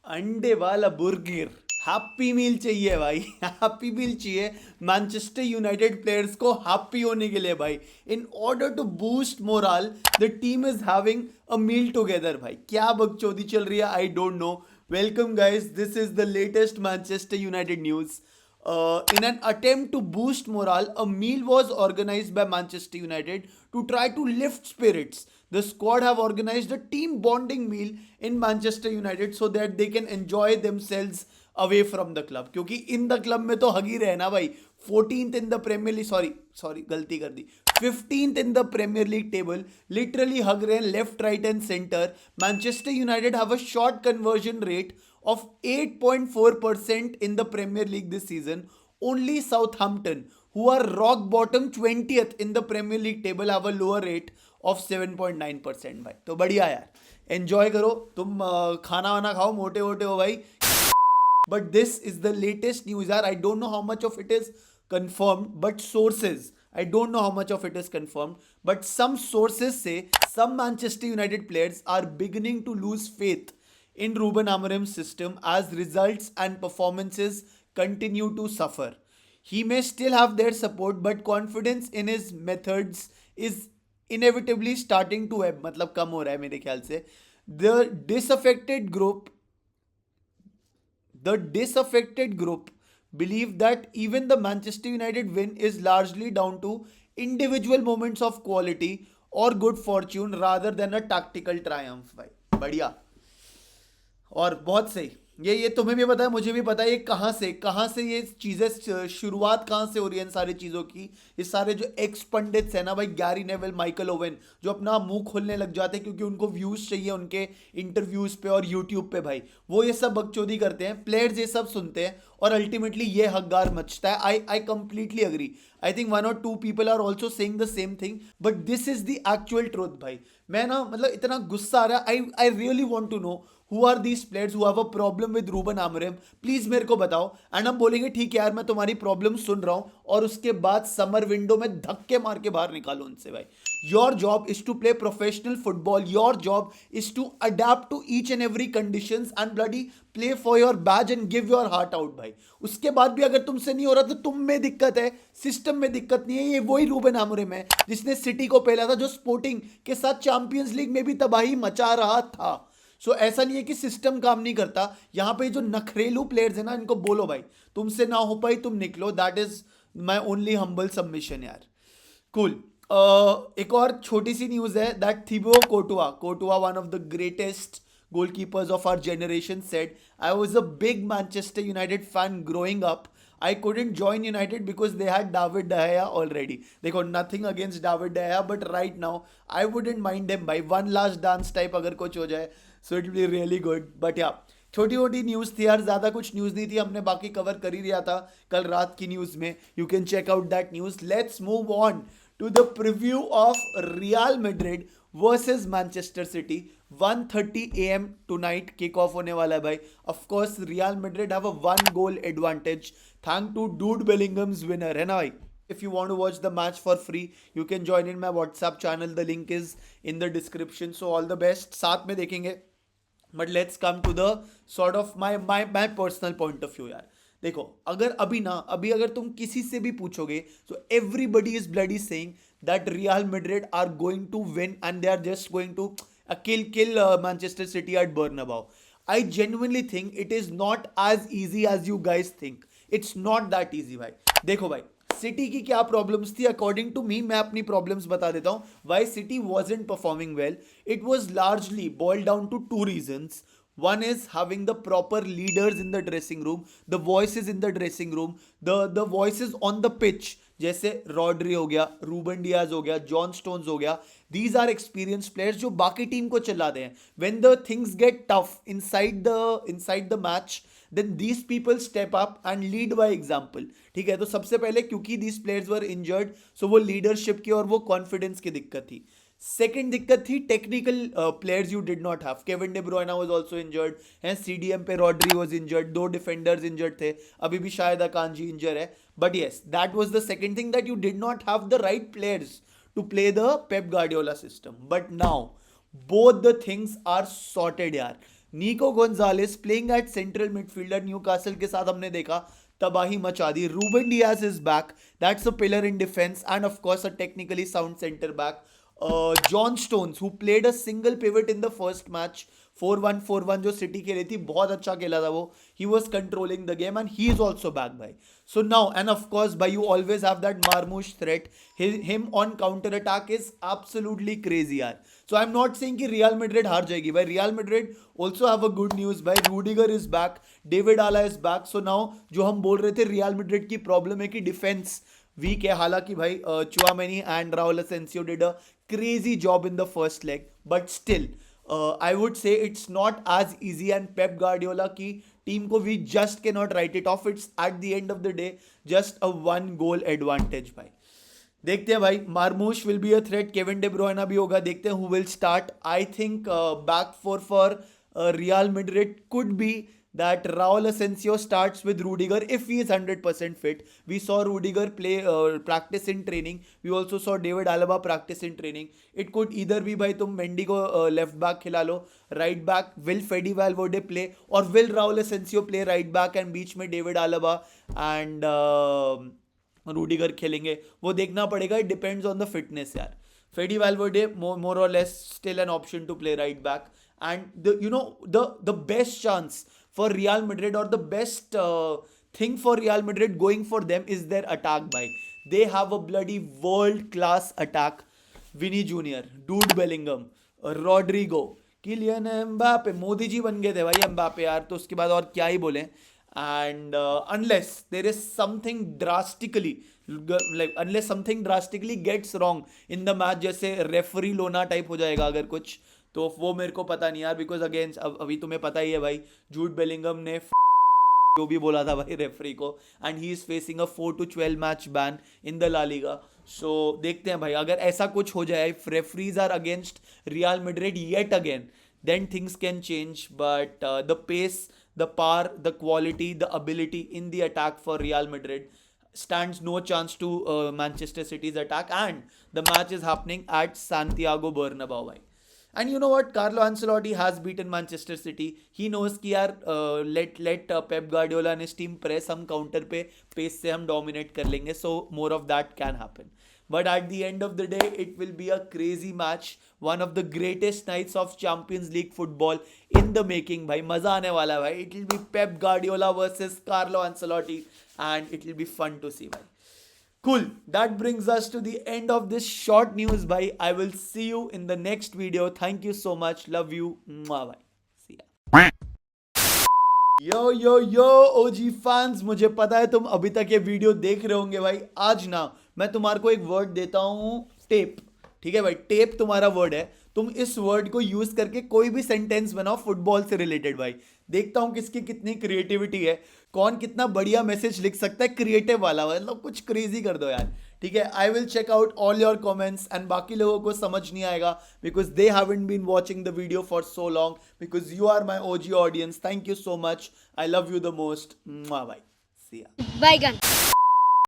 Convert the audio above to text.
अंडे वाला बुर्गर, happy meal चाहिए भाई। हैप्पी मील चाहिए मैनचेस्टर यूनाइटेड प्लेयर्स को हैप्पी होने के लिए भाई। In order to boost morale the team is having a meal together भाई। क्या बकचोदी चल रही है, I don't know. Welcome guys, this is the latest Manchester United news. In an attempt to boost morale, a meal was organized by Manchester United to try to lift spirits. The squad have organized a team bonding meal in Manchester United so that they can enjoy themselves away from the club. क्योंकि in the club में तो हगी रहे ना भाई. 14th in the Premier League, sorry गलती कर दी, 15th in the Premier League table, literally हग रहे हैं left right and centre. Manchester United have a shot conversion rate of 8.4% in the Premier League this season. Only Southampton, who are rock bottom 20th in the Premier League table, have a lower rate of 7.9% भाई. तो बढ़िया यार, enjoy करो तुम, खाना वाना खाओ, मोटे वोटे हो भाई. But this is the latest news यार. I don't know how much of it is confirmed, but sources, I don't know how much of it is confirmed, but some sources say some Manchester United players are beginning to lose faith in Ruben Amorim's system as results and performances continue to suffer. He may still have their support, but confidence in his methods is inevitably starting to ebb. मतलब कम हो रहा है मेरे ख्याल से. The disaffected group, the disaffected group believe that even the Manchester United win is largely down to individual moments of quality or good fortune rather than a tactical triumph. भाई बढ़िया. और बहुत सही. ये तुम्हें भी पता है, मुझे भी पता है, ये कहाँ से ये चीज़ें, शुरुआत कहाँ से हो रही है इन सारी चीज़ों की. ये सारे जो एक्स पंडित्स हैं ना भाई, गैरी नेवल, माइकल ओवेन, जो अपना मुंह खोलने लग जाते हैं क्योंकि उनको व्यूज़ चाहिए उनके इंटरव्यूज़ पे और यूट्यूब पे भाई, वो ये सब बकचोदी करते हैं. प्लेयर्स ये सब सुनते हैं और अल्टीमेटली ये हकदार मचता है. I completely agree. I think 1 or 2 people are also saying the same thing, but this is the actual truth भाई. मैं ना मतलब इतना गुस्सा आ रहा है. I really want to know who are these players who have a problem with Ruben Amorim. Please मेरे को बताओ. एंड हम बोलेंगे ठीक है यार, मैं तुम्हारी प्रॉब्लम सुन रहा हूं, और उसके बाद समर विंडो में धक्के मार के बाहर निकालो उनसे भाई. Your job is to play professional football. Your job is to adapt to each and every conditions and bloody play for your badge and give your heart out भाई. उसके बाद भी अगर तुमसे नहीं हो रहा तो तुम में दिक्कत है, सिस्टम में दिक्कत नहीं है. ये वही रूबेन आमोरिम है जिसने सिटी को पहला था, जो स्पोर्टिंग के साथ चैंपियंस लीग में भी तबाही मचा रहा था. सो ऐसा नहीं है कि सिस्टम काम नहीं करता. यहां पे जो नखरेलू प्लेयर्स है ना, इनको बोलो भाई, तुमसे ना हो पाई तुम निकलो. That is my only humble submission यार. कूल. एक और छोटी सी न्यूज है that Thibaut Courtois one of the greatest goalkeepers of our generation said, I was a big Manchester United fan growing up. I couldn't join United because they had David De Gea already. देखो, nothing against David De Gea, but right now I wouldn't mind him by one last dance type अगर कुछ हो जाए, so it will be really good. But yeah, छोटी छोटी news थी यार, ज़्यादा कुछ न्यूज़ नहीं थी. हमने बाकी कवर कर ही लिया था कल रात की न्यूज़ में. You can check out that news. Let's move on to the preview of Real Madrid versus Manchester City. 1:30 a.m. tonight kick off होने वाला है भाई. Of course Real Madrid have a 1 goal advantage thanks to Jude Bellingham's winner, है ना भाई. If you want to watch the match for free, you can join in my WhatsApp channel. The link is in the description. So all the best. साथ में देखेंगे. But let's come to the sort of my personal point of view यार. देखो, अभी अगर तुम किसी से भी पूछोगे, तो everybody is bloody saying that Real Madrid are going to win and they are just going to kill Manchester City at Bernabeu. I genuinely think it is not as easy as you guys think. It's not that easy भाई. देखो भाई, city की क्या problems थी according to me, मैं अपनी problems बता देता हूं. Why City wasn't performing well. It was largely boiled down to 2 reasons. One is having the proper leaders in the dressing room, the voices in the dressing room, the voices on the pitch. जैसे Rodri हो गया, Ruben Diaz हो गया, John stones हो गया. These are experienced players जो बाकी team को चलाते हैं. When the things get tough inside the match, then these people step up and lead by example. ठीक है, तो सबसे पहले क्योंकि these players were injured, so वो leadership की और वो confidence की दिक्कत थी. सेकेंड दिक्कत थी technical players you did not have. Kevin De Bruyne was also injured है. सीडीएम पे Rodri was injured. 2 defenders injured थे. अभी भी शायद अकांजी इंजर है. But yes, that was the second thing, that you did not have the right players to play the Pep Guardiola system. But now both the things are sorted यार. Nico Gonzalez playing at central midfielder, Newcastle के साथ हमने देखा तबाही मचा दी. Ruben Dias is back, that's a pillar in defence and of course a technically sound centre back. John Stones who played a single pivot in the first match, 4-1 जो city खेली थी, बहुत अच्छा खेला था वो. He was controlling the game and he is also back भाई. So now, and of course, by you always have that Marmoush threat. Him on counter attack is absolutely crazy, yaar. So I'm not saying कि Real Madrid हार जाएगी भाई. Real Madrid also have a good news भाई. Rudiger is back, David Alaba is back. So now जो हम बोल रहे थे Real Madrid की प्रॉब्लम है कि डिफेंस वीक है. हालांकि भाई Tchouameni and Raul Asensio did a crazy job in the first leg, but still I would say it's not as easy, and Pep Guardiola की टीम को we just cannot write it off. It's at the end of the day just a 1 goal advantage भाई. देखते हैं भाई. Marmoush will be a threat, Kevin De Bruyne भी होगा. देखते हैं who will start. I think back four for Real Madrid could be that Raul Asensio starts with Rudiger if he is 100% fit. We saw Rudiger play practice in training. We also saw David Alaba practice in training. It could either be भाई तुम Mendy को left back खिला लो, right back will Fede Valverde play, और will Raul Asencio play right back and बीच में David Alaba and Rudiger खेलेंगे. वो देखना पड़ेगा. It depends on the fitness यार. Fede Valverde more or less still an option to play right back. And the best chance for Real Madrid, or the best thing for Real Madrid going for them, is their attack by. They have a bloody world class attack. Vinny Jr., Jude Bellingham, Rodrigo, Kylian Mbappe. Modi ji बन गए थे भाई Mbappe यार, तो उसके बाद और क्या ही बोले. And unless there is something drastically unless something drastically gets wrong in the match, जैसे रेफरी लोना टाइप हो जाएगा अगर कुछ, तो वो मेरे को पता नहीं यार. बिकॉज अगेन अभी तुम्हें पता ही है भाई, जूड बेलिंगम ने जो भी बोला था भाई रेफरी को, and he is facing a 4-12 match ban in the La Liga. So देखते हैं भाई, अगर ऐसा कुछ हो जाए, if referees are against Real Madrid yet again, then things can change. But the pace, the power, the quality, the ability in the attack for Real Madrid stands no chance to Manchester City's attack, and the match is happening at Santiago Bernabeu भाई. And you know what? Carlo Ancelotti has beaten Manchester City. He knows कि यार let Pep Guardiola and his team press, हम counter पे pace से हम dominate कर लेंगे. So more of that can happen. But at the end of the day, it will be a crazy match. One of the greatest nights of Champions League football in the making भाई. मजा आने वाला है भाई. It will be Pep Guardiola versus Carlo Ancelotti, and it will be fun to see भाई. Cool. That brings us to the end of this short news bhai. I will see you in the next video. Thank you so much. Love you. Mwah, bye. See ya. Yo OG fans, मुझे पता है तुम अभी तक ये video देख रहे होंगे भाई. आज ना मैं तुम्हारे को एक वर्ड देता हूँ, टेप. ठीक है भाई, टेप तुम्हारा वर्ड है. तुम इस वर्ड को यूज करके कोई भी सेंटेंस बनाओ फुटबॉल से रिलेटेड भाई. देखता हूं किसकी कितनी क्रिएटिविटी है, कौन कितना बढ़िया मैसेज लिख सकता है क्रिएटिव वाला, मतलब कुछ क्रेजी कर दो यार. ठीक है, I will check out all your comments. And बाकी लोगों को समझ नहीं आएगा because they haven't been watching the video for so long, because you are my OG audience. Thank you so much. I love you the most. Bye. See ya. Bye, gun.